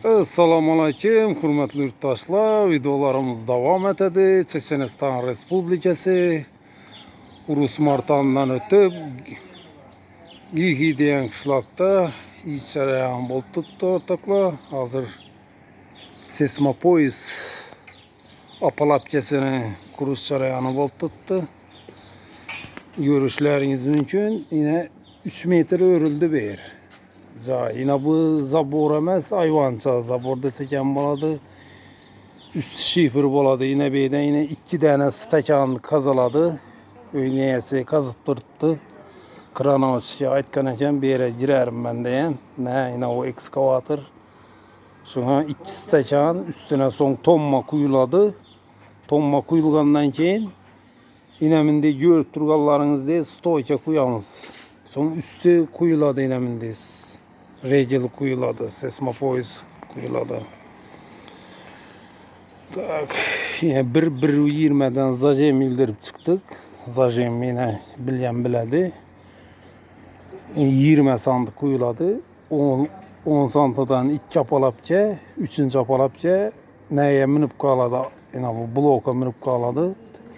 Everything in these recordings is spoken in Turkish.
Assalamu alaykum, hurmatli yurtdoshlar. Videolarimiz davom etadi. Checheniston Respublikasi Urus Martanidan o'tib, Gigi degan qishloqda ish jarayon bo'lib turibdi o'rtoqlar. Hozir seysmopoyez apalapkasini qurish jarayoni bo'lib turibdi. Görüşleriniz mümkün. Yine 3 metre örüldü bir yer. Yine bu zabor emas, ayvança zabor desek ham bo'ladi. Üst şifir boladı. Yine beyden yine 2 tane stakan kazaladı. Öyneyesi kazıp turibdi. Kranovskiga aytgan ekan, bu yerga girerim ben degan. Ne, yine o ekskavator. Şuna 2 stakan üstüne son tomma kuyuladı. Tomma kuyulgandan keyin ineminde görüp turganlarınızda stoyka kuyamız. Son üstü kuyuladı inemindeyiz. Regel kuyuladı. Seysmopoyez kuyuladı. Tak, yine 1.20'den zajem ildirip çıktık. Zajem yine bilen biledi. 20 sandık kuyuladı. 10 santıdan 2 apalapça, 3. apalapça neye minip kaladı. Yine bu bloka minip kaladı.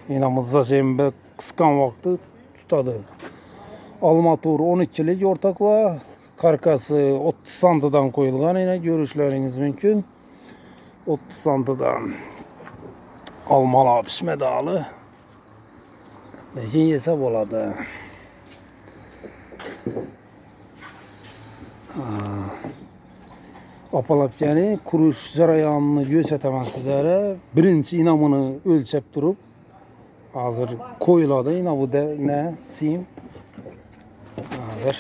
Yine zajembe kıskan vakti tutadı. Almatur 12'lik ortakla. Karkası 30 santıdan koyulgan, yine görüşleriniz mümkün. 30 santıdan almalı pişme dağlı. Lekin yese boladı. Apalapkani kuruş jarayonini göstermen sizlere. Birinci inamını ölçep durup hazır koyuladı. Yine bu da ne? Sim. Hazır.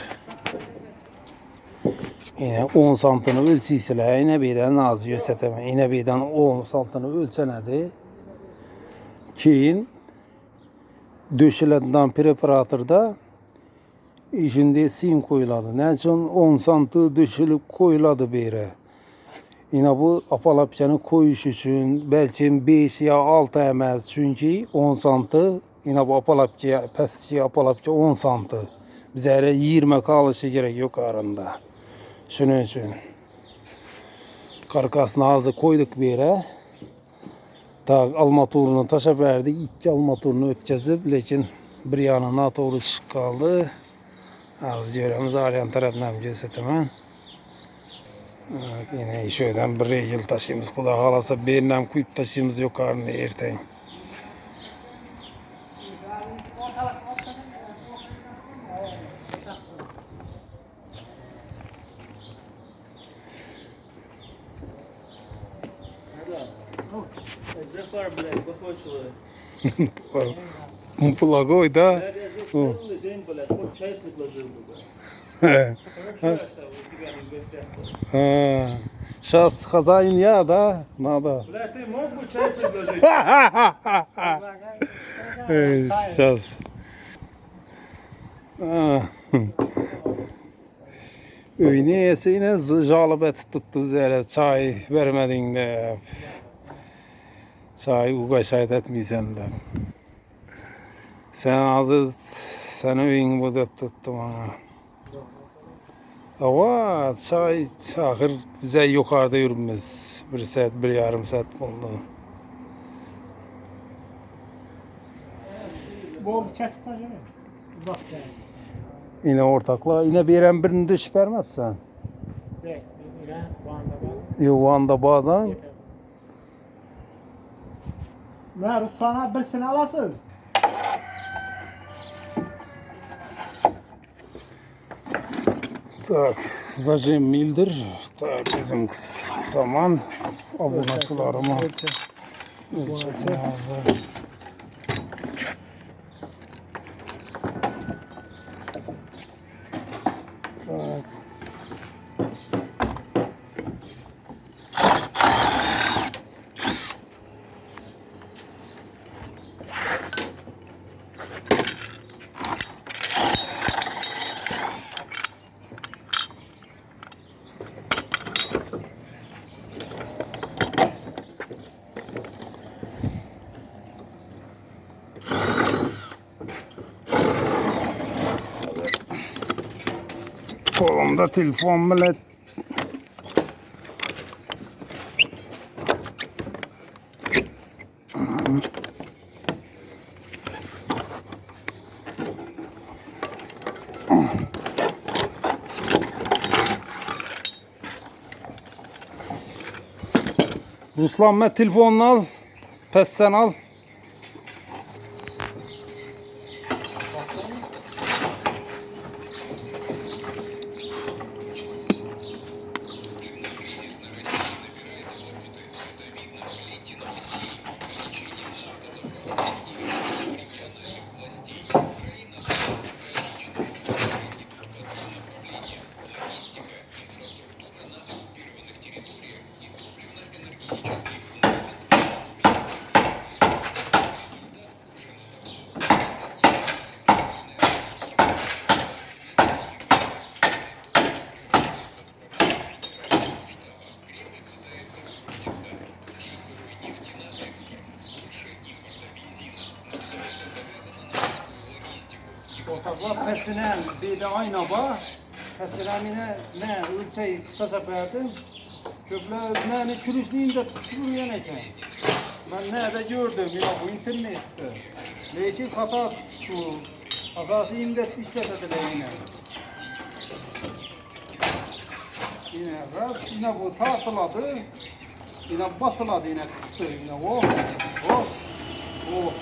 Yine 10 santını ölçüsüyle yine birden az göstermen. Yine birden 10 santını ölçenedi. Keyin döşelediğinden preparatörda içinde sim koyuladı. Ne için 10 santı döşelip koyuladı bir yere. Yine bu apalapkanı koyuş için belki 5 ya 6 emez. Çünkü 10 santı yine bu apalapka, pəsçi apalapka 10 santı. Bize 20 kalışı gerek yok aranda. Şunun için. Karkasını ağzı koyduk bir yere. Tak almaturunu taşa verdik. 2 almaturunu ötkazıp, lekin bir yanına doğru çık kaldı. Az göremiz arayan tarafından göstermem. Yine şöyle bir regel taşıyımız. Kuda kalasa birinden kuyup taşıyımız yok arında erteğin. Полагай, да? Сейчас хозяин я, да? Надо. Ты мог бы чай предложить? Сейчас. Öyneyese yine jalip etip tuttu üzere. Çay vermedin de. Çay uğaşayet etmeysen de. Sen azı sen öyün bu da tuttu bana. Ama çay ahır bize yukarıda yürümez. 1 saat, 1,5 saat oldu. Bol kestir ya. Uzak yani. Yine ortakla, yine bir yerin birini düşüp vermezsen. Evet, yine Van'da var. Yok, Van'da bağdan. Ne Ruslan'a birisini alasınız. Так, zajim mildir. Так, bizim kısaman abonasılarıma. Так. Kolumda telefon bile Ruslan ben telefonunu al. Pesten al. Ortaklar pesine bir de ayna var. Pesine ne ölçeği kısa verdim. Köpler ne kürüşlüğünde tutuyor ne ki? Ben nerede gördüm ya bu internette. Belki hata şu asası imdet işletedi yine. Yine rast yine bu tartıladı. Yine basıladı yine kıstı yine o. O. O.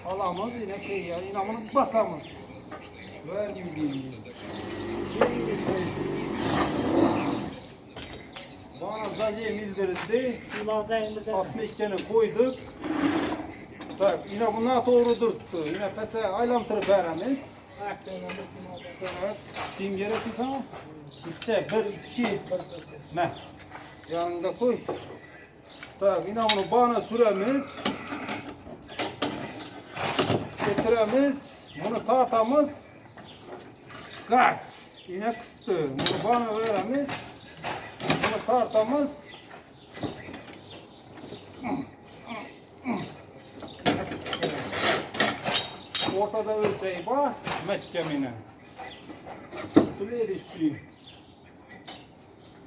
Alamız yine şey ya, yine bunu basamız. Ver gibi. Bana zaten bildirildi. Silahda indirdi. 62'ni koyduk. Bak yine bunlar doğru durttu. Yine fese aylamtırıp veremiz. Evet. Sim gerekirse ama. İçe 1, 2. Ne? Yanında koy. Bak yine bunu bana süremiz. Getiremiz. Bunu tartamız. Gaz. Yine kıstı. Bunu bana veremiz. Bunu tartamız. Ortada ölçeği var. Mehkemine.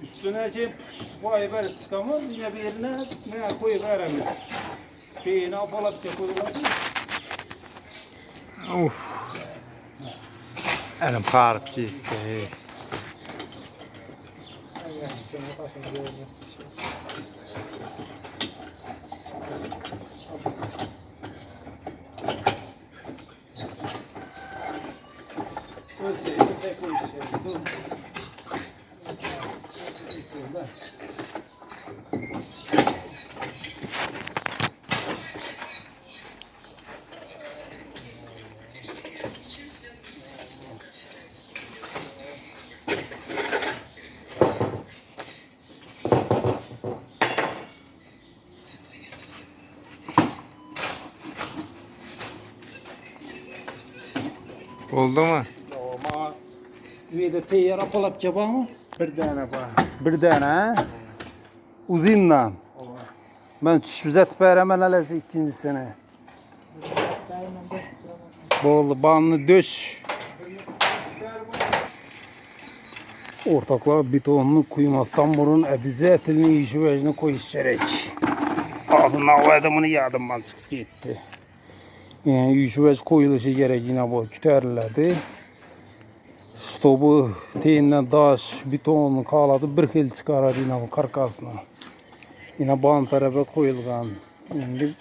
Üstüne ki vay ver çıkamaz. Yine bir yerine ne koy veremiz. Peyine apalatça koyuladı. Uf. Elim karıp gitti. Ölçeği koy. Dur. Oldu mu? Ama üyede teyyar apalap yapar mı? Bir tane var. Bir tane ha? Uzinle. Ben çüşbüzet veremem alesi ikinci sene. Bol banlı döş. Ortaklar betonunu kuymazsan burun bize etilini işi vecini koyuş gerek. Adına o adamını yadımdan çıkıp gitti. Yani işi vec koyuluşu gerek yine bu küterledi. Stopu teyinden taş, betonunu kaladı bir hil çıkarar yine bu karkasına. Yine bağın tarafa koyulgan. Şimdi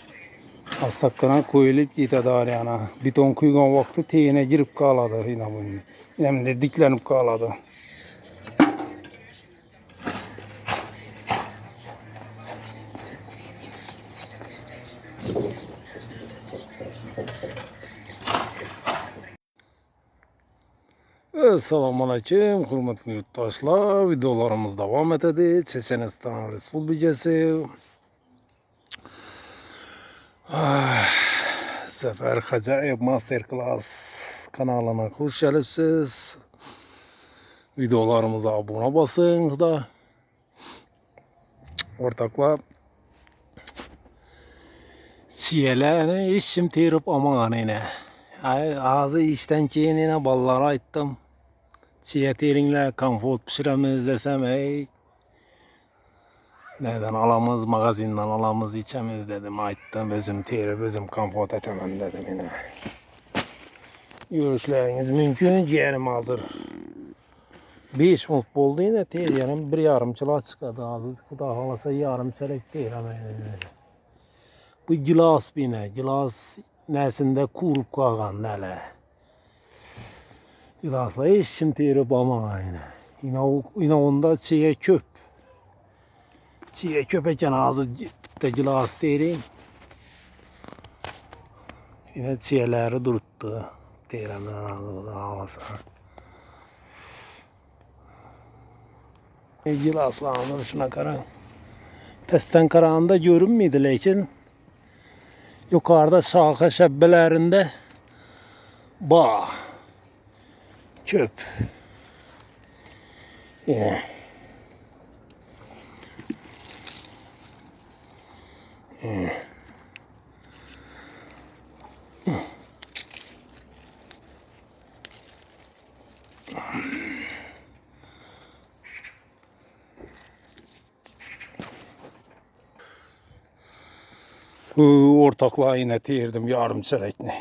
astakına koyulup gitedar yana. Beton kuygan vakti teyine girip kaladı yine bunu. Yine diklenip kaladı. Selamünaleyküm hürmetli yurttaşlar. Videolarımız devam etedi. Çeçenistan Respublikası. Zafer Hacayip Masterclass kanalına hoş geldiniz. Videolarımıza abone basın da. Ortaklar. Çiyelerini işim terip aman yine. Ağzı işten keyin yine ballara aytdım. Çiğ terinle komfort pişiremiz desem neden alamız magazinden alamız içemiz dedim aytdım özüm terip özüm komfort etemem dedim yine. görüşleriniz mümkün. Yerim hazır. 5 mut boldu yine teyzenin bir yarım çıla çıkadı. Azı kuda halasa yarım çelek değil ama. Bu gilas bine. Gilas nesinde kurup kalgan nele. Gilasla hiç kim teri bama aynı. Yine onda çiğe köp. Çiğe köpeken ağzı de gilas tereyim. Yine çiğeleri duruttu. Teremden ağzı ağlasa. Gilaslanır şuna karan. Pesten karanında görünmüyordu lakin yukarıda şaka şebbelerinde bağ, köp. Yeah. Yeah. Ortaklığa yine tiyirdim yarım çerekli.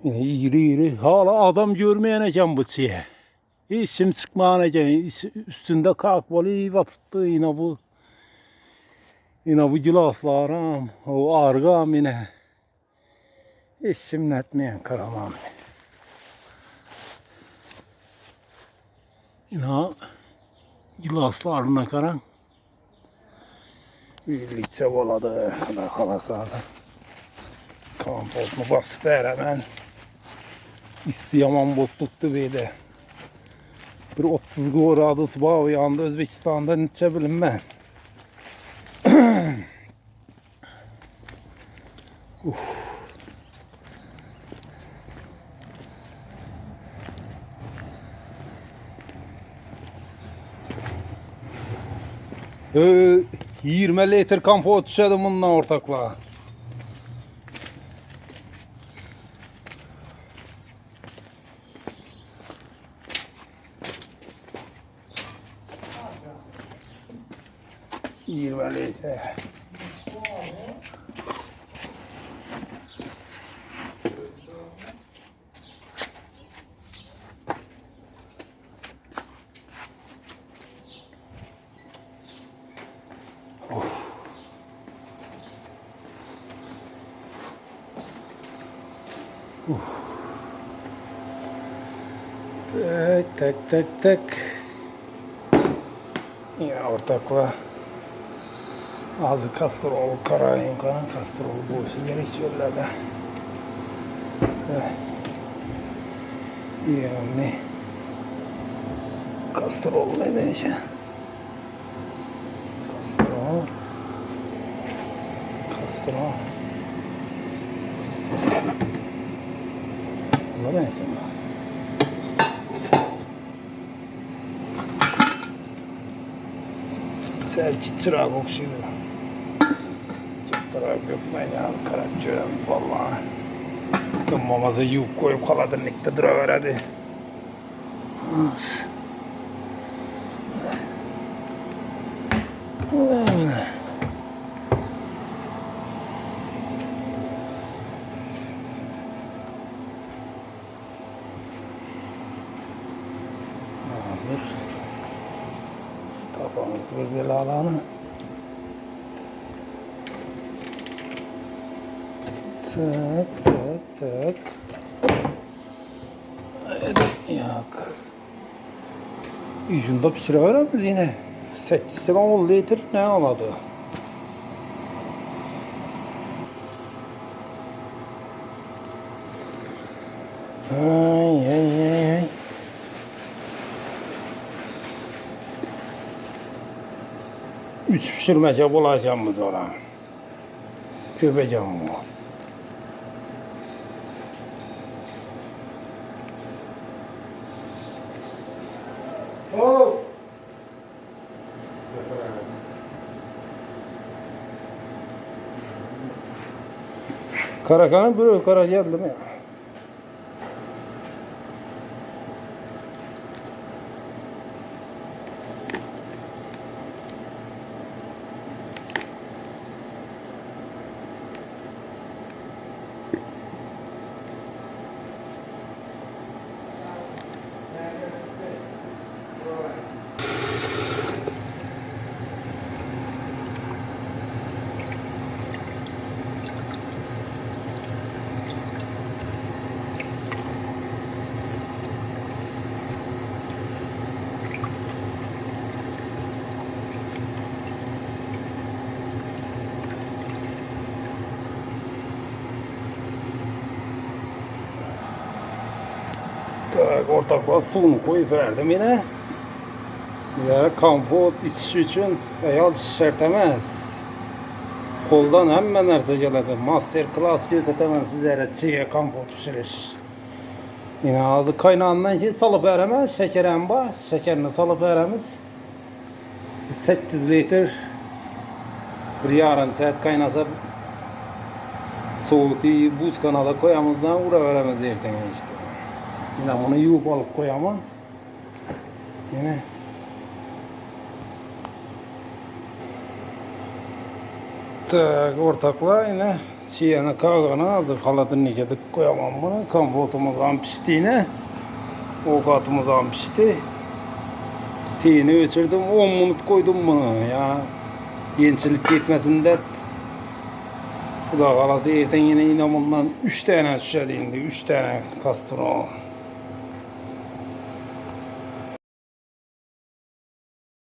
Yine iri. Hala adam görmeyeneken bu çiğe. Hiç kim çıkmayaneken üstünde kakbalı batıptı yine bu. Yine bu gilaslarım, o argam yine. Hiç kim netmeyen karamam. Yine gilaslarına karan. Birlikte boladı kadar halasada. Kampotunu basıp hemen. İstiyaman botluktu beyde. Bir 30 gradus bağ yanında Özbekistan'da neçe bilinmem. Ee, 20 litre kampot düşedi bundan ortakla. Litre. Tak. Ya ortakla. Ağzı kastrol, karayın kanan kastrol bu işe gerekiyorlar da. Yani kastrol ne diyeceğim? Kastrol. Bunlar ne diyeceğim? Sen çırak okşuyor. Çırak gökmen ya karakçıyorum vallahi. Mamazı yiyip koyup kaladın nekte duraver hadi. Hazır. Tapamızı bir belalanı. Tak. Hadi yak. Yüzünde pişiriveremiz yine. 8 litre ne aladı? Ay. 3 pişirmece bulacağımız ona. Köpeceğim bu. Karakanın böyle kara geldi mi? Tak, ortakla suyunu koyup verdim yine. Bizlere kompot içiş için ayol şart emez. Koldan hemen narsa geladi. Master class gösteremem sizlere çiğ kompot pişiriş. Yine ağzı kaynağından ki salıp veremez. Şekerim var. Şekerini salıp veremiz. 8 litre bir yarım saat kaynasa soğutu buz kanala koyamızdan vura veremez ertene işte. Yine bunu yuvup alıp koyamam. Yine tak ortakla yine çiğene kağana hazır kaladını yedik koyamam bunu. Kompotumuzdan piştiğine ovqatımızdan pişti. Teyini ölçürdüm 10 minut koydum bunu ya. Yençilik gitmesin de bu da kalası erten yine bundan 3 tane düşedi indi 3 tane kastron.